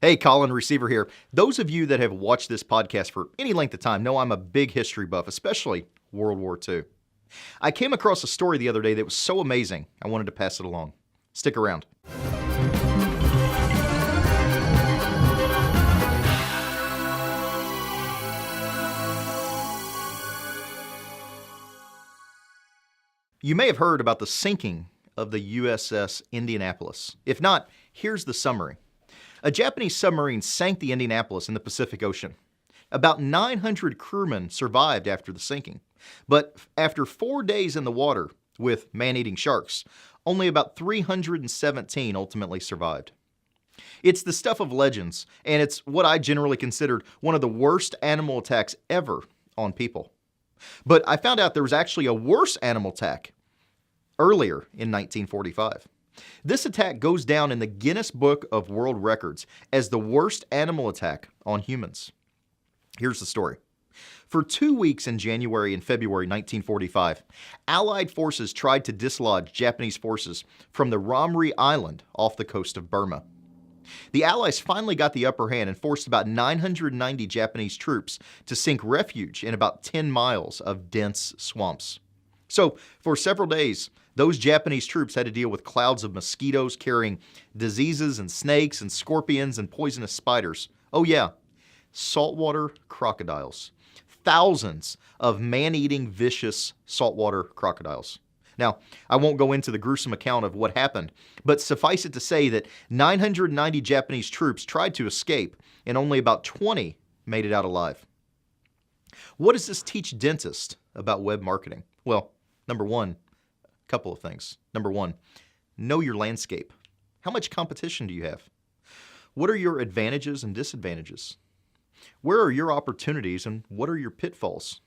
Hey, Colin Receiver here. Those of you that have watched this podcast for any length of time know I'm a big history buff, especially World War II. I came across a story the other day that was so amazing, I wanted to pass it along. Stick around. You may have heard about the sinking of the USS Indianapolis. If not, here's the summary. A Japanese submarine sank the Indianapolis in the Pacific Ocean. About 900 crewmen survived after the sinking, but after 4 days in the water with man-eating sharks, only about 317 ultimately survived. It's the stuff of legends, and it's what I generally considered one of the worst animal attacks ever on people. But I found out there was actually a worse animal attack earlier in 1945. This attack goes down in the Guinness Book of World Records as the worst animal attack on humans. Here's the story. For 2 weeks in January and February 1945, Allied forces tried to dislodge Japanese forces from the WWII Island off the coast of Burma. The Allies finally got the upper hand and forced about 990 Japanese troops to seek refuge in about 10 miles of dense swamps. So, for several days, those Japanese troops had to deal with clouds of mosquitoes carrying diseases and snakes and scorpions and poisonous spiders. Oh yeah, saltwater crocodiles. Thousands of man-eating, vicious saltwater crocodiles. Now, I won't go into the gruesome account of what happened, but suffice it to say that 990 Japanese troops tried to escape, and only about 20 made it out alive. What does this teach dentists about web marketing? Well, number one, a couple of things. Number one, know your landscape. How much competition do you have? What are your advantages and disadvantages? Where are your opportunities and what are your pitfalls?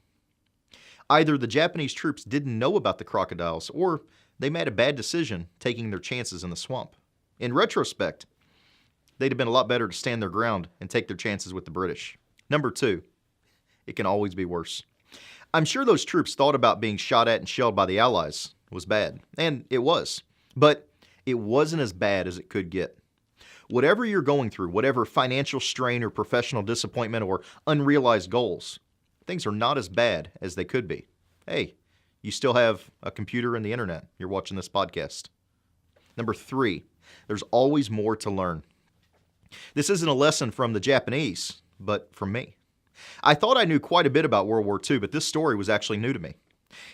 Either the Japanese troops didn't know about the crocodiles or they made a bad decision taking their chances in the swamp. In retrospect, they'd have been a lot better to stand their ground and take their chances with the British. Number two, it can always be worse. I'm sure those troops thought about being shot at and shelled by the Allies was bad, and it was. But it wasn't as bad as it could get. Whatever you're going through, whatever financial strain or professional disappointment or unrealized goals, things are not as bad as they could be. Hey, you still have a computer and the internet. You're watching this podcast. Number three, there's always more to learn. This isn't a lesson from the Japanese, but from me. I thought I knew quite a bit about World War II, but this story was actually new to me.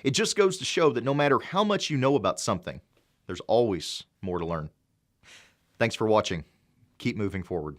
It just goes to show that no matter how much you know about something, there's always more to learn. Thanks for watching. Keep moving forward.